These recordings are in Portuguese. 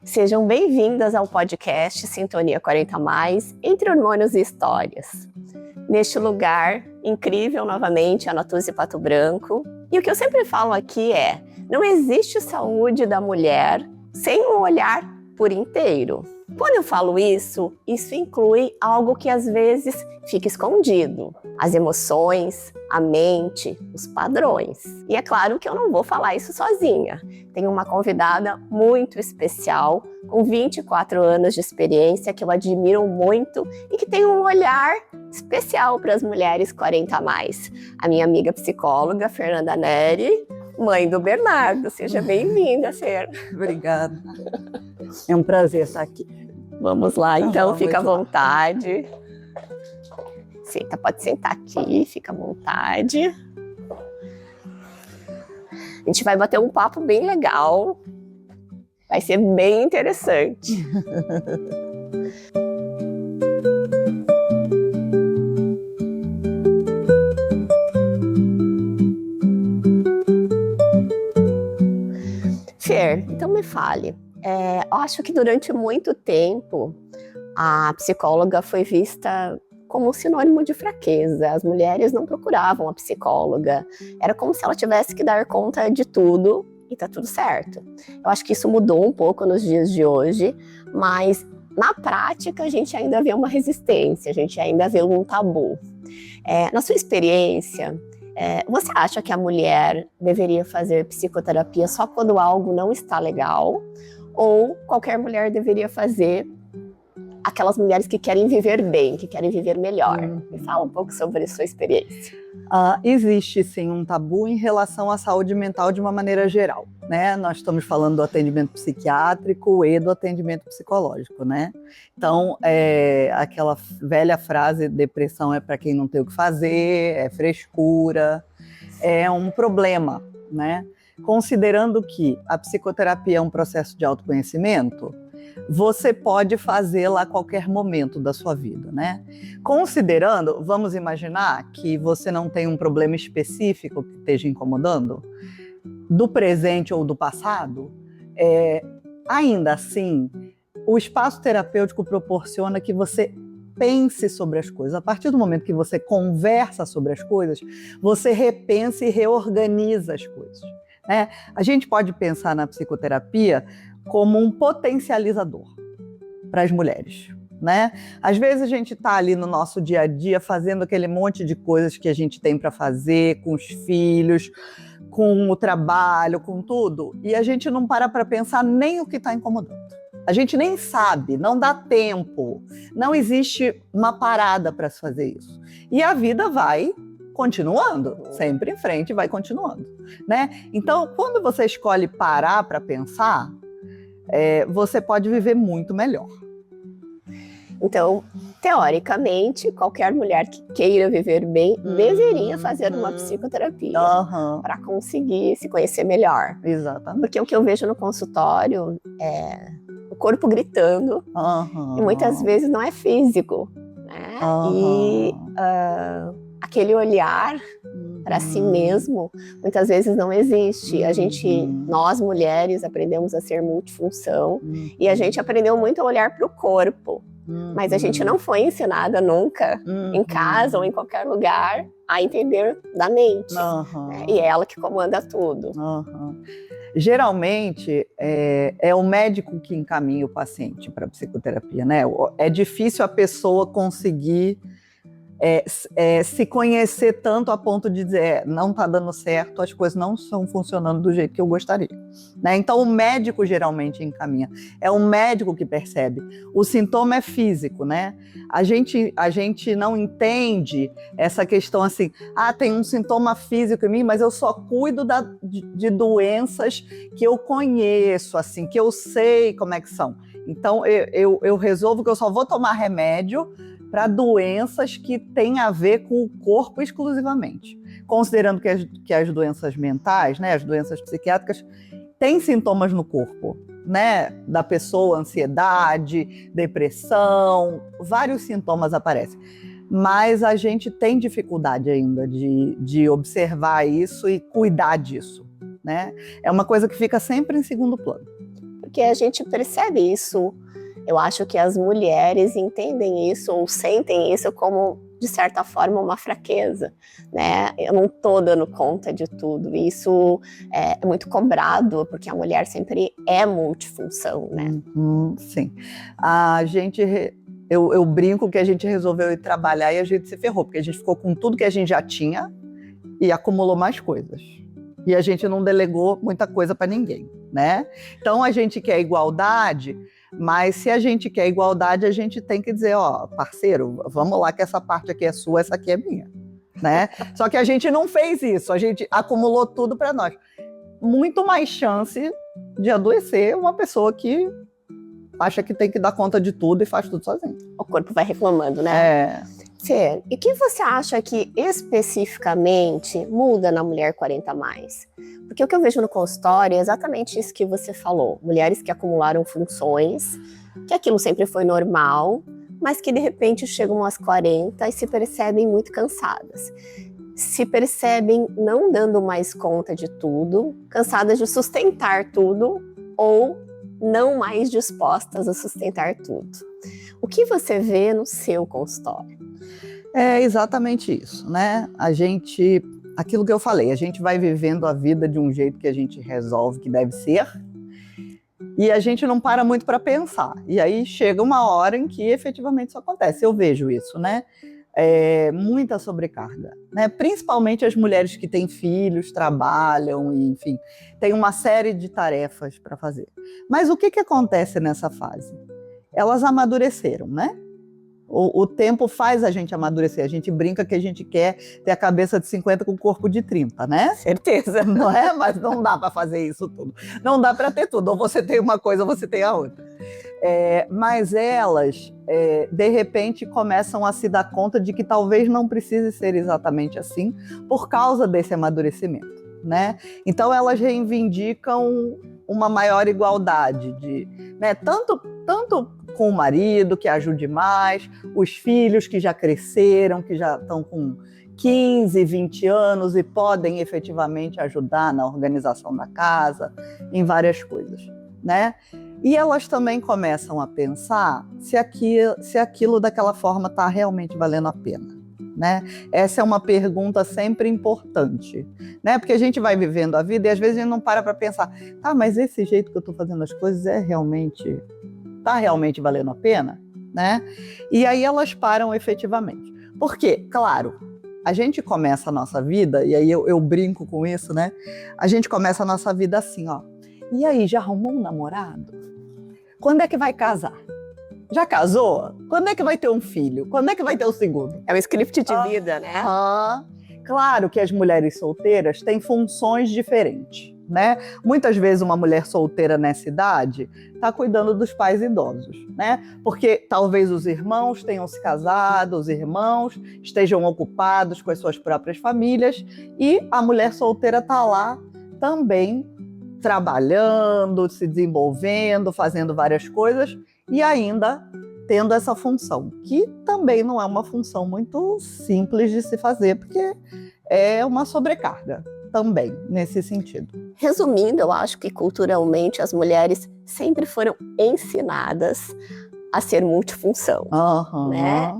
Sejam bem-vindas ao podcast Sintonia 40+, entre hormônios e histórias. Neste lugar incrível, novamente, a Natuzzi Pato Branco. E o que eu sempre falo aqui é, não existe saúde da mulher sem um olhar por inteiro. Quando eu falo isso inclui algo que às vezes fica escondido. As emoções, a mente, os padrões. E é claro que eu não vou falar isso sozinha. Tenho uma convidada muito especial, com 24 anos de experiência, que eu admiro muito e que tem um olhar especial para as mulheres 40+. A minha amiga psicóloga, Fernanda Neri, mãe do Bernardo. Seja bem-vinda, Fer. Obrigada. É um prazer estar aqui. Vamos lá, então, fica à vontade. Senta, pode sentar aqui, fica à vontade. A gente vai bater um papo bem legal. Vai ser bem interessante. Fer, então me fale. Eu acho que durante muito tempo a psicóloga foi vista como um sinônimo de fraqueza. As mulheres não procuravam a psicóloga. Era como se ela tivesse que dar conta de tudo e tá tudo certo. Eu acho que isso mudou um pouco nos dias de hoje, mas na prática a gente ainda vê uma resistência, a gente ainda vê um tabu. Na sua experiência, você acha que a mulher deveria fazer psicoterapia só quando algo não está legal? Ou qualquer mulher deveria fazer, aquelas mulheres que querem viver bem, que querem viver melhor? Me fala um pouco sobre a sua experiência. Existe sim um tabu em relação à saúde mental de uma maneira geral, né? Nós estamos falando do atendimento psiquiátrico e do atendimento psicológico, né? Então, aquela velha frase, depressão é para quem não tem o que fazer, é frescura, é um problema, né? Considerando que a psicoterapia é um processo de autoconhecimento, você pode fazê-la a qualquer momento da sua vida, né? Considerando, vamos imaginar que você não tem um problema específico que esteja incomodando, do presente ou do passado, ainda assim, o espaço terapêutico proporciona que você pense sobre as coisas. A partir do momento que você conversa sobre as coisas, você repensa e reorganiza as coisas. A gente pode pensar na psicoterapia como um potencializador para as mulheres, né? Às vezes a gente está ali no nosso dia a dia fazendo aquele monte de coisas que a gente tem para fazer com os filhos, com o trabalho, com tudo, e a gente não para pensar nem o que está incomodando. A gente nem sabe, não dá tempo, não existe uma parada para se fazer isso. E a vida vai continuando, sempre em frente, vai continuando, né? Então, quando você escolhe parar para pensar, você pode viver muito melhor. Então, teoricamente, qualquer mulher que queira viver bem deveria fazer uma psicoterapia para conseguir se conhecer melhor. Exatamente. Porque o que eu vejo no consultório é o corpo gritando e muitas vezes não é físico, né? E aquele olhar para si mesmo, muitas vezes não existe. Nós mulheres aprendemos a ser multifunção e a gente aprendeu muito a olhar para o corpo, mas a gente não foi ensinada nunca, em casa ou em qualquer lugar, a entender da mente. Né? E é ela que comanda tudo. Geralmente, é o médico que encaminha o paciente para a psicoterapia, né? É difícil a pessoa conseguir se conhecer tanto a ponto de dizer não está dando certo, as coisas não estão funcionando do jeito que eu gostaria, né? Então o médico geralmente encaminha, é o médico que percebe. O sintoma é físico, né? A gente não entende essa questão assim, tem um sintoma físico em mim, mas eu só cuido de doenças que eu conheço, assim, que eu sei como é que são. Então eu resolvo que eu só vou tomar remédio para doenças que têm a ver com o corpo exclusivamente. Considerando que as doenças mentais, né, as doenças psiquiátricas, têm sintomas no corpo, né, da pessoa, ansiedade, depressão, vários sintomas aparecem. Mas a gente tem dificuldade ainda de observar isso e cuidar disso, né? É uma coisa que fica sempre em segundo plano. porque a gente percebe isso. Eu acho que as mulheres entendem isso ou sentem isso como, de certa forma, uma fraqueza, né? Eu não tô dando conta de tudo. Isso é muito cobrado, porque a mulher sempre é multifunção, né? Sim. Eu brinco que a gente resolveu ir trabalhar e a gente se ferrou, porque a gente ficou com tudo que a gente já tinha e acumulou mais coisas. E a gente não delegou muita coisa para ninguém, né? Então a gente quer igualdade, mas se a gente quer igualdade, a gente tem que dizer, ó, parceiro, vamos lá que essa parte aqui é sua, essa aqui é minha, né? Só que a gente não fez isso, a gente acumulou tudo para nós. Muito mais chance de adoecer uma pessoa que acha que tem que dar conta de tudo e faz tudo sozinho. O corpo vai reclamando, né? Fê, e o que você acha que especificamente muda na mulher 40 a mais? Porque o que eu vejo no consultório é exatamente isso que você falou. Mulheres que acumularam funções, que aquilo sempre foi normal, mas que de repente chegam às 40 e se percebem muito cansadas. Se percebem não dando mais conta de tudo, cansadas de sustentar tudo ou não mais dispostas a sustentar tudo. O que você vê no seu consultório? É exatamente isso, né? Aquilo que eu falei, a gente vai vivendo a vida de um jeito que a gente resolve que deve ser e a gente não para muito para pensar. E aí chega uma hora em que efetivamente isso acontece. Eu vejo isso, né? Muita sobrecarga, né? Principalmente as mulheres que têm filhos, trabalham, e, enfim, tem uma série de tarefas para fazer. Mas o que acontece nessa fase? Elas amadureceram, né? O tempo faz a gente amadurecer. A gente brinca que a gente quer ter a cabeça de 50 com o corpo de 30, né? Certeza. Não é? Mas não dá para fazer isso tudo. Não dá para ter tudo. Ou você tem uma coisa ou você tem a outra. Mas elas, de repente, começam a se dar conta de que talvez não precise ser exatamente assim por causa desse amadurecimento, né? Então, elas reivindicam uma maior igualdade, né? Tanto com o marido, que ajude mais, os filhos que já cresceram, que já estão com 15, 20 anos e podem efetivamente ajudar na organização da casa, em várias coisas, né? E elas também começam a pensar se aquilo daquela forma está realmente valendo a pena, né? Essa é uma pergunta sempre importante, né? Porque a gente vai vivendo a vida e às vezes a gente não para pensar, tá, mas esse jeito que eu estou fazendo as coisas está realmente valendo a pena, né? E aí elas param efetivamente. Porque, claro, a gente começa a nossa vida, e aí eu brinco com isso, né? A gente começa a nossa vida assim, ó. E aí, já arrumou um namorado? Quando é que vai casar? Já casou? Quando é que vai ter um filho? Quando é que vai ter o segundo? É um script de vida, né? Claro que as mulheres solteiras têm funções diferentes, né? Muitas vezes uma mulher solteira nessa idade está cuidando dos pais idosos, né? Porque talvez os irmãos tenham se casado, os irmãos estejam ocupados com as suas próprias famílias e a mulher solteira está lá também trabalhando, se desenvolvendo, fazendo várias coisas e ainda tendo essa função, que também não é uma função muito simples de se fazer, porque é uma sobrecarga também, nesse sentido. Resumindo, eu acho que culturalmente as mulheres sempre foram ensinadas a ser multifunção, né?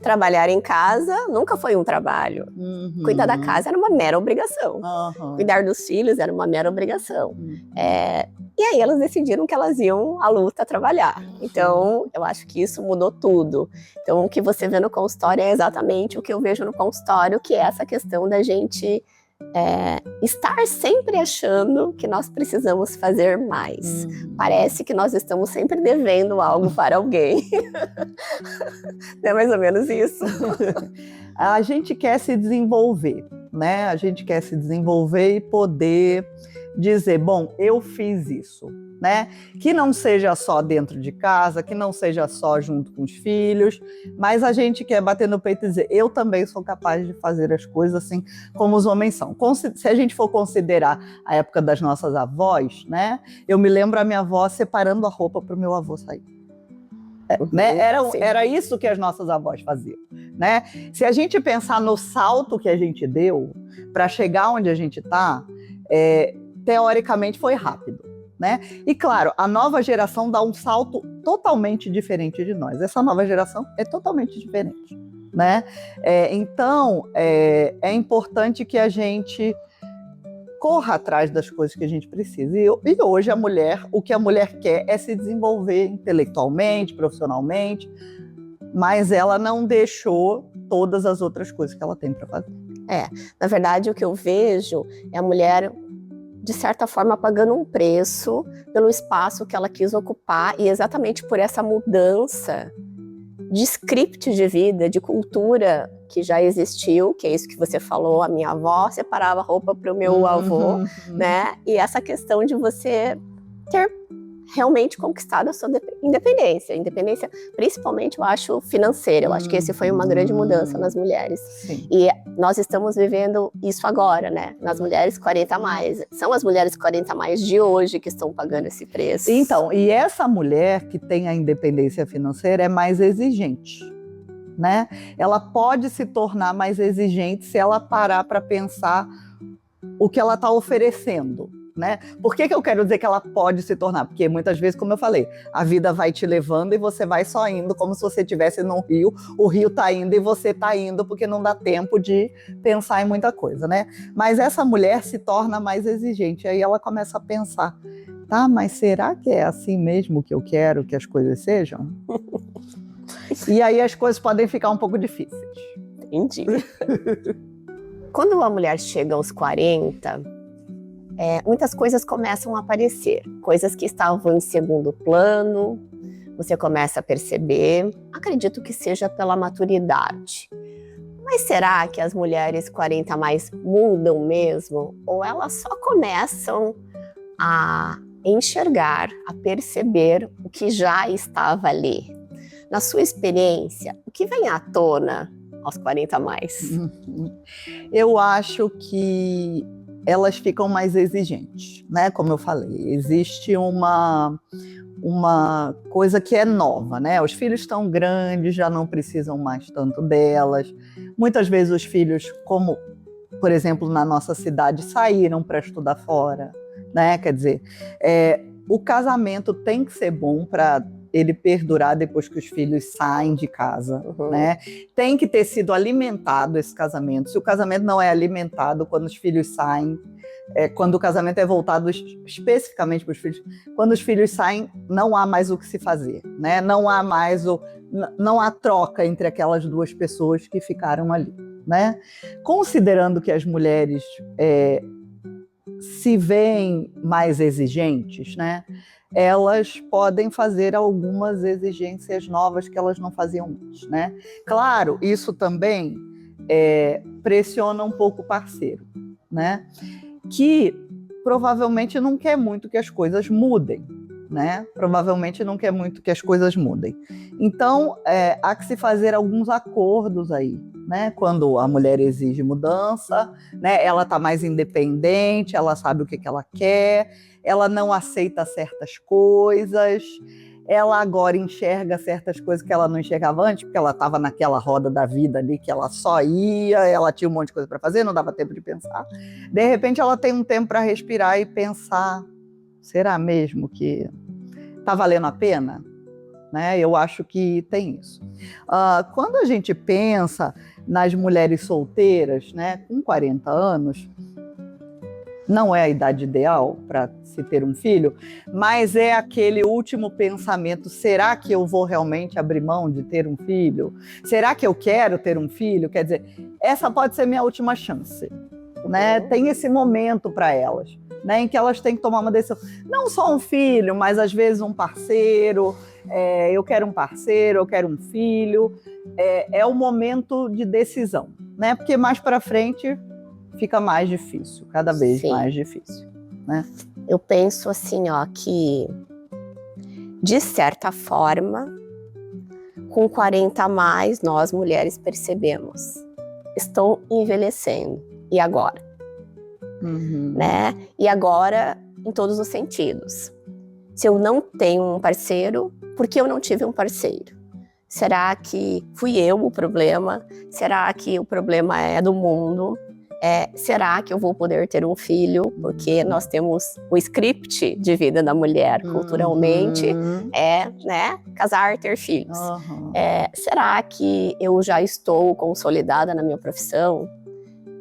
Trabalhar em casa nunca foi um trabalho. Cuidar da casa era uma mera obrigação. Cuidar dos filhos era uma mera obrigação. E aí elas decidiram que elas iam à luta trabalhar. Então, eu acho que isso mudou tudo. Então, o que você vê no consultório é exatamente o que eu vejo no consultório, que é essa questão da gente estar sempre achando que nós precisamos fazer mais. Parece que nós estamos sempre devendo algo para alguém. Não é mais ou menos isso? A gente quer se desenvolver, né? A gente quer se desenvolver e poder dizer, bom, eu fiz isso, né? Que não seja só dentro de casa, que não seja só junto com os filhos, mas a gente quer bater no peito e dizer, eu também sou capaz de fazer as coisas assim como os homens são. Se a gente for considerar a época das nossas avós, né? Eu me lembro a minha avó separando a roupa para o meu avô sair. Né? Era isso que as nossas avós faziam, né? Se a gente pensar no salto que a gente deu para chegar onde a gente está, teoricamente foi rápido, né? E claro, a nova geração dá um salto totalmente diferente de nós. Essa nova geração é totalmente diferente, né? Então, é importante que a gente corra atrás das coisas que a gente precisa. E hoje a mulher, o que a mulher quer é se desenvolver intelectualmente, profissionalmente, mas ela não deixou todas as outras coisas que ela tem para fazer. Na verdade, o que eu vejo é a mulher, de certa forma, pagando um preço pelo espaço que ela quis ocupar e exatamente por essa mudança de script de vida, de cultura que já existiu, que é isso que você falou, a minha avó separava roupa para o meu avô, né? E essa questão de você ter realmente conquistado a sua independência, principalmente, eu acho, financeira. Eu acho que esse foi uma grande mudança nas mulheres. Sim. E nós estamos vivendo isso agora, né? Nas mulheres 40 a mais. São as mulheres 40 a mais de hoje que estão pagando esse preço. Então, e essa mulher que tem a independência financeira é mais exigente, né? Ela pode se tornar mais exigente se ela parar para pensar o que ela está oferecendo, né? Por que eu quero dizer que ela pode se tornar? Porque muitas vezes, como eu falei, a vida vai te levando e você vai só indo como se você estivesse num rio, o rio está indo e você está indo porque não dá tempo de pensar em muita coisa, né? Mas essa mulher se torna mais exigente, aí ela começa a pensar, tá, mas será que é assim mesmo que eu quero que as coisas sejam? E aí as coisas podem ficar um pouco difíceis. Entendi. Quando a mulher chega aos 40, muitas coisas começam a aparecer. Coisas que estavam em segundo plano, você começa a perceber. Acredito que seja pela maturidade. Mas será que as mulheres 40 a mais mudam mesmo? Ou elas só começam a enxergar, a perceber o que já estava ali? Na sua experiência, o que vem à tona aos 40 a mais? Eu acho que elas ficam mais exigentes, né? Como eu falei, existe uma coisa que é nova, né? Os filhos estão grandes, já não precisam mais tanto delas. Muitas vezes os filhos, como, por exemplo, na nossa cidade, saíram para estudar fora, né? Quer dizer, o casamento tem que ser bom para ele perdurar depois que os filhos saem de casa, né? Tem que ter sido alimentado esse casamento. Se o casamento não é alimentado quando os filhos saem, quando o casamento é voltado especificamente para os filhos, quando os filhos saem, não há mais o que se fazer, né? Não há troca entre aquelas duas pessoas que ficaram ali, né? Considerando que as mulheres se veem mais exigentes, né? Elas podem fazer algumas exigências novas que elas não faziam antes, né? Claro, isso também pressiona um pouco o parceiro, né? Que provavelmente não quer muito que as coisas mudem, né? Provavelmente não quer muito que as coisas mudem. Então, há que se fazer alguns acordos aí, né? Quando a mulher exige mudança, né? Ela está mais independente, ela sabe o que ela quer, ela não aceita certas coisas, ela agora enxerga certas coisas que ela não enxergava antes, porque ela estava naquela roda da vida ali, que ela só ia, ela tinha um monte de coisa para fazer, não dava tempo de pensar. De repente ela tem um tempo para respirar e pensar, será mesmo que está valendo a pena? Né? Eu acho que tem isso. Quando a gente pensa nas mulheres solteiras, né, com 40 anos, não é a idade ideal para se ter um filho, mas é aquele último pensamento, será que eu vou realmente abrir mão de ter um filho? Será que eu quero ter um filho? Quer dizer, essa pode ser minha última chance, né? Tem esse momento para elas, né, em que elas têm que tomar uma decisão. Não só um filho, mas às vezes um parceiro, eu quero um parceiro, eu quero um filho, é o momento de decisão, né? Porque mais para frente fica mais difícil, cada vez mais difícil, né? Eu penso assim, que de certa forma, com 40 a mais, nós mulheres percebemos, estou envelhecendo, e agora? Né? E agora, em todos os sentidos. Se eu não tenho um parceiro, por que eu não tive um parceiro? Será que fui eu o problema? Será que o problema é do mundo? será que eu vou poder ter um filho? Porque nós temos o script de vida da mulher, culturalmente, né, casar, ter filhos. Será que eu já estou consolidada na minha profissão?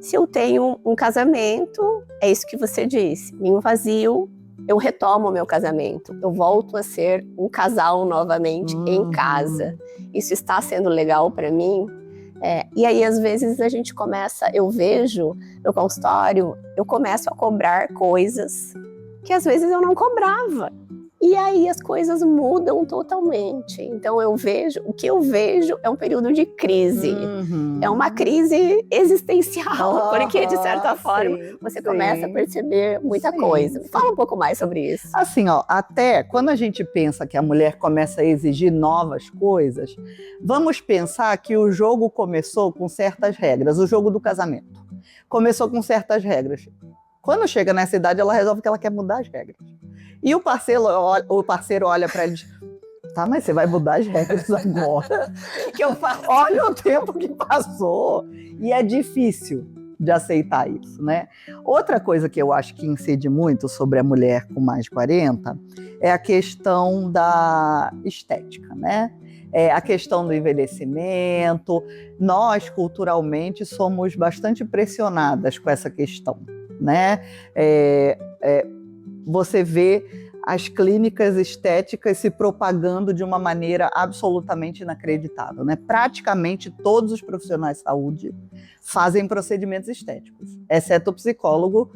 Se eu tenho um casamento, é isso que você disse, ninho vazio, eu retomo o meu casamento, eu volto a ser um casal novamente em casa. Isso está sendo legal para mim? E aí, às vezes, a gente começa, eu vejo no consultório, eu começo a cobrar coisas que às vezes eu não cobrava. E aí as coisas mudam totalmente. Então o que eu vejo é um período de crise. É uma crise existencial, porque de certa forma você começa a perceber muita coisa. Fala um pouco mais sobre isso. Assim, até quando a gente pensa que a mulher começa a exigir novas coisas, vamos pensar que o jogo começou com certas regras, o jogo do casamento. Começou com certas regras. Quando chega nessa idade, ela resolve que ela quer mudar as regras. E o parceiro olha para ele e diz, tá, mas você vai mudar as regras agora? O que eu faço? Olha o tempo que passou. E é difícil de aceitar isso, né? Outra coisa que eu acho que incide muito sobre a mulher com mais de 40 é a questão da estética, né? A questão do envelhecimento. Nós, culturalmente, somos bastante pressionadas com essa questão, né? Você vê as clínicas estéticas se propagando de uma maneira absolutamente inacreditável, né? Praticamente todos os profissionais de saúde fazem procedimentos estéticos, exceto o psicólogo.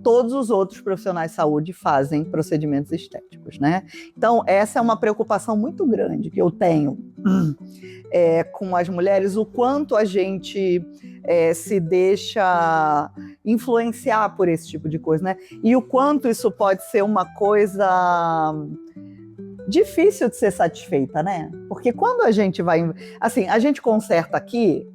Todos os outros profissionais de saúde fazem procedimentos estéticos, né? Então, essa é uma preocupação muito grande que eu tenho com as mulheres, o quanto a gente se deixa influenciar por esse tipo de coisa, né? E o quanto isso pode ser uma coisa difícil de ser satisfeita, né? Porque quando a gente vai... Assim, a gente conserta aqui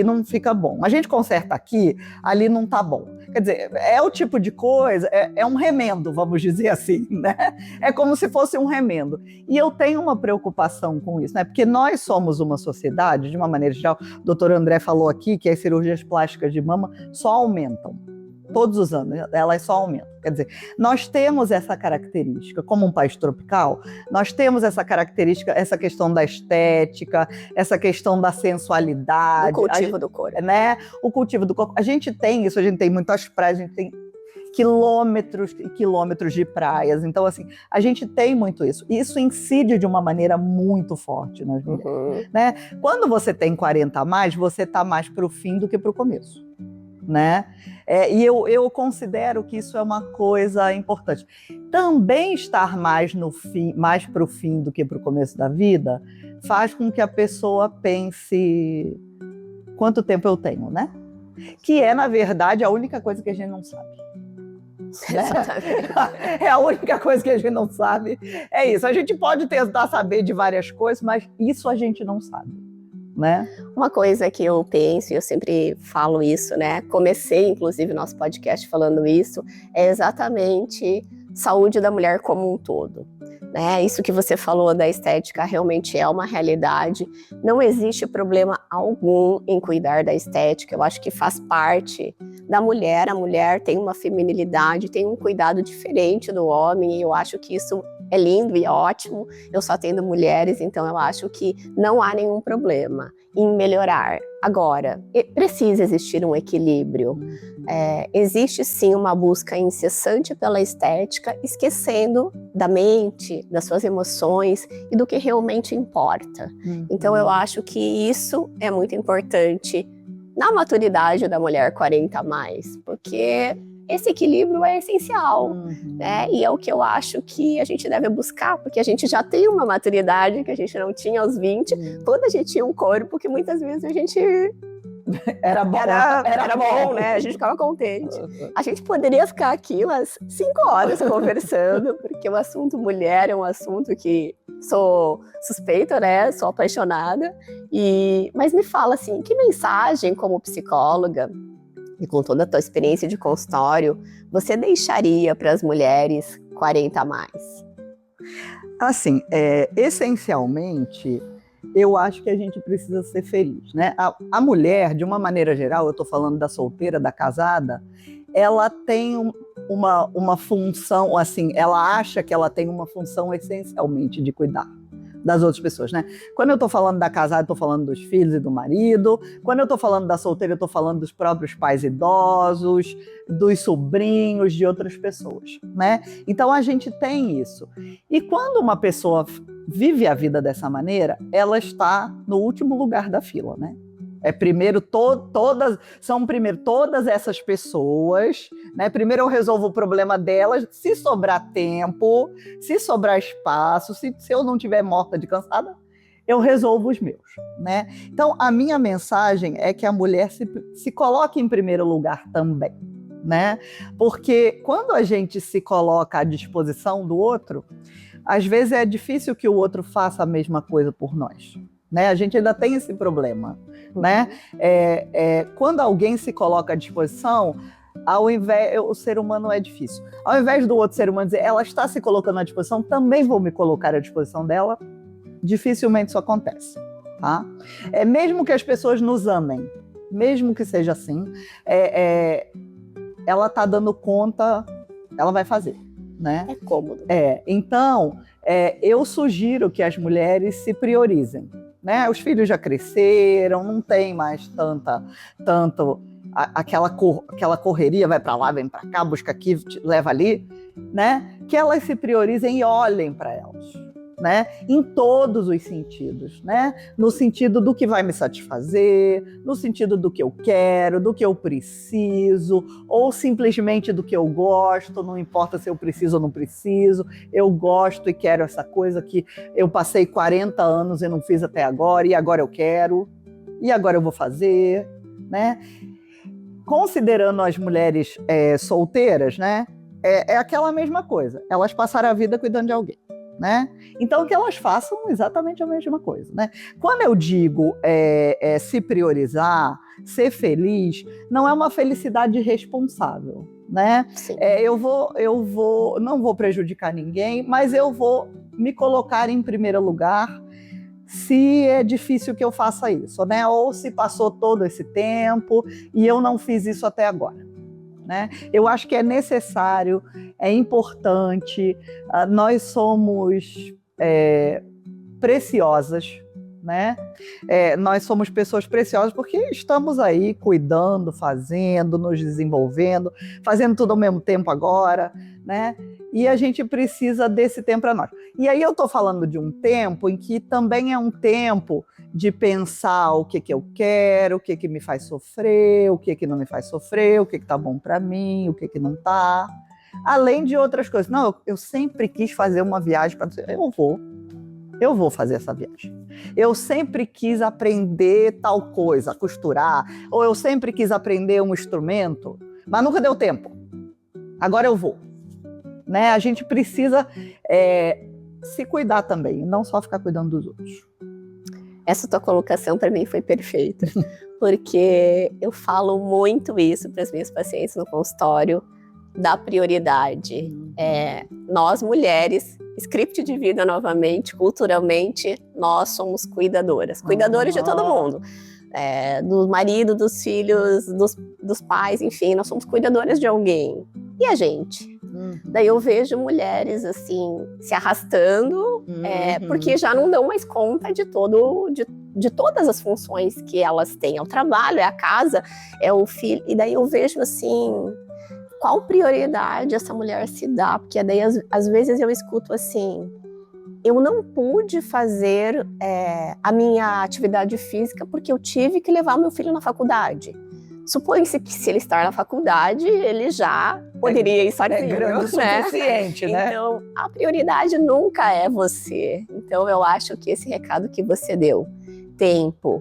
não fica bom. A gente conserta aqui, ali não tá bom. Quer dizer, é o tipo de coisa, é um remendo, vamos dizer assim, né? É como se fosse um remendo. E eu tenho uma preocupação com isso, né? Porque nós somos uma sociedade, de uma maneira geral, o doutor André falou aqui que as cirurgias plásticas de mama só aumentam. Todos os anos, elas só aumentam. Quer dizer, nós temos essa característica, como um país tropical, nós temos essa característica, essa questão da estética, essa questão da sensualidade. O cultivo do corpo. Né? O cultivo do corpo. A gente tem isso, a gente tem muitas praias, a gente tem quilômetros e quilômetros de praias. Então, assim, a gente tem muito isso. E isso incide de uma maneira muito forte nas mulheres. Né? Quando você tem 40 a mais, você está mais para o fim do que para o começo. Né? E eu considero que isso é uma coisa importante. Também estar mais para o fim do que para o começo da vida faz com que a pessoa pense quanto tempo eu tenho, né? Que é, na verdade, a única coisa que a gente não sabe. Né? É a única coisa que a gente não sabe. É isso. A gente pode tentar saber de várias coisas, mas isso a gente não sabe. Né? Uma coisa que eu penso, e eu sempre falo isso, né? Comecei, inclusive, nosso podcast falando isso, é exatamente saúde da mulher como um todo. Né? Isso que você falou da estética realmente é uma realidade. Não existe problema algum em cuidar da estética. Eu acho que faz parte da mulher. A mulher tem uma feminilidade, tem um cuidado diferente do homem, e eu acho que isso é lindo e ótimo. Eu só atendo mulheres, então eu acho que não há nenhum problema em melhorar. Agora, precisa existir um equilíbrio. Existe sim uma busca incessante pela estética, esquecendo da mente, das suas emoções e do que realmente importa. Então eu acho que isso é muito importante na maturidade da mulher 40 a mais, porque esse equilíbrio é essencial, né? E é o que eu acho que a gente deve buscar, porque a gente já tem uma maturidade que a gente não tinha aos 20, quando a gente tinha um corpo que muitas vezes a gente... Era bom, né? A gente ficava contente. A gente poderia ficar aqui umas 5 horas conversando, porque o assunto mulher é um assunto que sou suspeita, né? Sou apaixonada. Mas me fala assim, que mensagem como psicóloga e com toda a tua experiência de consultório, você deixaria para as mulheres 40 a mais? Assim, essencialmente, eu acho que a gente precisa ser feliz, né? A mulher, de uma maneira geral, eu estou falando da solteira, da casada, ela tem uma função, assim, ela acha que ela tem uma função essencialmente de cuidar das outras pessoas, né? Quando eu estou falando da casada, eu estou falando dos filhos e do marido. Quando eu estou falando da solteira, eu estou falando dos próprios pais idosos, dos sobrinhos, de outras pessoas, né? Então a gente tem isso. E quando uma pessoa vive a vida dessa maneira, ela está no último lugar da fila, né? São primeiro todas essas pessoas, né? Primeiro eu resolvo o problema delas, se sobrar tempo, se sobrar espaço, se eu não estiver morta de cansada, eu resolvo os meus, né? Então a minha mensagem é que a mulher se coloque em primeiro lugar também, né? Porque quando a gente se coloca à disposição do outro, às vezes é difícil que o outro faça a mesma coisa por nós, né? A gente ainda tem esse problema, né? Quando alguém se coloca à disposição, o ser humano é difícil. Ao invés do outro ser humano dizer, ela está se colocando à disposição, também vou me colocar à disposição dela, dificilmente isso acontece, tá? Mesmo que as pessoas nos amem, mesmo que seja assim, ela está dando conta, ela vai fazer, né? É cômodo. Então, eu sugiro que as mulheres se priorizem, né? Os filhos já cresceram, não tem mais tanto aquela correria, vai para lá, vem para cá, busca aqui, leva ali, né? Que elas se priorizem e olhem para elas, né? Em todos os sentidos, né? No sentido do que vai me satisfazer, no sentido do que eu quero, do que eu preciso, ou simplesmente do que eu gosto, não importa se eu preciso ou não preciso, eu gosto e quero essa coisa que eu passei 40 anos e não fiz até agora, e agora eu quero, e agora eu vou fazer, né? Considerando as mulheres solteiras, né? É aquela mesma coisa, elas passaram a vida cuidando de alguém, né? Então que elas façam exatamente a mesma coisa, né? Quando eu digo se priorizar, ser feliz, não é uma felicidade responsável, né? Não vou prejudicar ninguém, mas eu vou me colocar em primeiro lugar se é difícil que eu faça isso, né? Ou se passou todo esse tempo e eu não fiz isso até agora, né? Eu acho que é necessário, é importante, nós somos preciosas, né? Nós somos pessoas preciosas porque estamos aí cuidando, fazendo, nos desenvolvendo, fazendo tudo ao mesmo tempo agora, né? E a gente precisa desse tempo para nós. E aí eu estou falando de um tempo em que também é um tempo de pensar o que eu quero, o que me faz sofrer, o que não me faz sofrer, o que está bom para mim, o que não está. Além de outras coisas. Não, eu sempre quis fazer uma viagem para... Eu vou fazer essa viagem. Eu sempre quis aprender tal coisa, costurar, ou eu sempre quis aprender um instrumento, mas nunca deu tempo. Agora eu vou. Né? A gente precisa se cuidar também, não só ficar cuidando dos outros. Essa tua colocação para mim foi perfeita, porque eu falo muito isso para as minhas pacientes no consultório, da prioridade. Nós mulheres, script de vida novamente, culturalmente, nós somos cuidadoras de todo mundo. Do marido, dos filhos, dos pais, enfim, nós somos cuidadoras de alguém. E a gente? Daí eu vejo mulheres assim se arrastando, porque já não dão mais conta de todas as funções que elas têm. É o trabalho, é a casa, é o filho. E daí eu vejo assim, qual prioridade essa mulher se dá? Porque daí às vezes eu escuto assim, eu não pude fazer a minha atividade física porque eu tive que levar meu filho na faculdade. Supõe-se que se ele estar na faculdade, ele já poderia ir sozinho. É grande o suficiente, né? Então, a prioridade nunca é você. Então, eu acho que esse recado que você deu, tempo,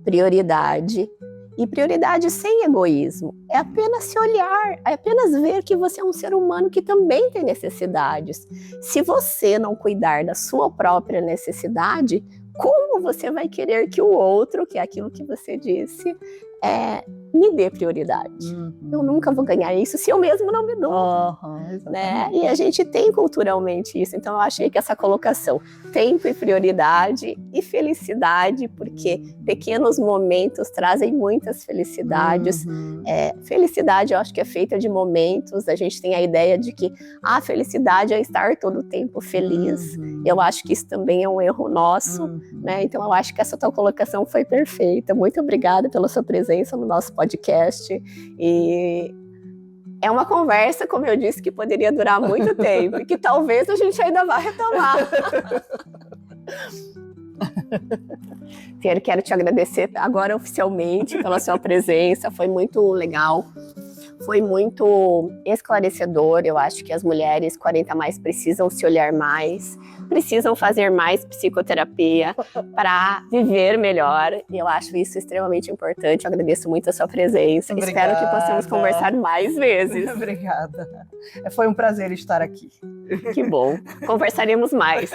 prioridade, e prioridade sem egoísmo, é apenas se olhar, é apenas ver que você é um ser humano que também tem necessidades. Se você não cuidar da sua própria necessidade, como você vai querer que o outro, que é aquilo que você disse, me dê prioridade. Eu nunca vou ganhar isso se eu mesmo não me dou. Né? E a gente tem culturalmente isso. Então, eu achei que essa colocação, tempo e prioridade e felicidade, porque pequenos momentos trazem muitas felicidades. Felicidade, eu acho que é feita de momentos. A gente tem a ideia de que a felicidade é estar todo o tempo feliz. Eu acho que isso também é um erro nosso. Né? Então, eu acho que essa tua colocação foi perfeita. Muito obrigada pela sua presença no nosso podcast. E é uma conversa, como eu disse, que poderia durar muito tempo e que talvez a gente ainda vá retomar. Fer, quero te agradecer agora oficialmente pela sua presença. Foi muito legal. Foi muito esclarecedor. Eu acho que as mulheres 40+ precisam se olhar mais, precisam fazer mais psicoterapia para viver melhor. E eu acho isso extremamente importante. Eu agradeço muito a sua presença. Obrigada. Espero que possamos conversar mais vezes. Obrigada. Foi um prazer estar aqui. Que bom. Conversaremos mais.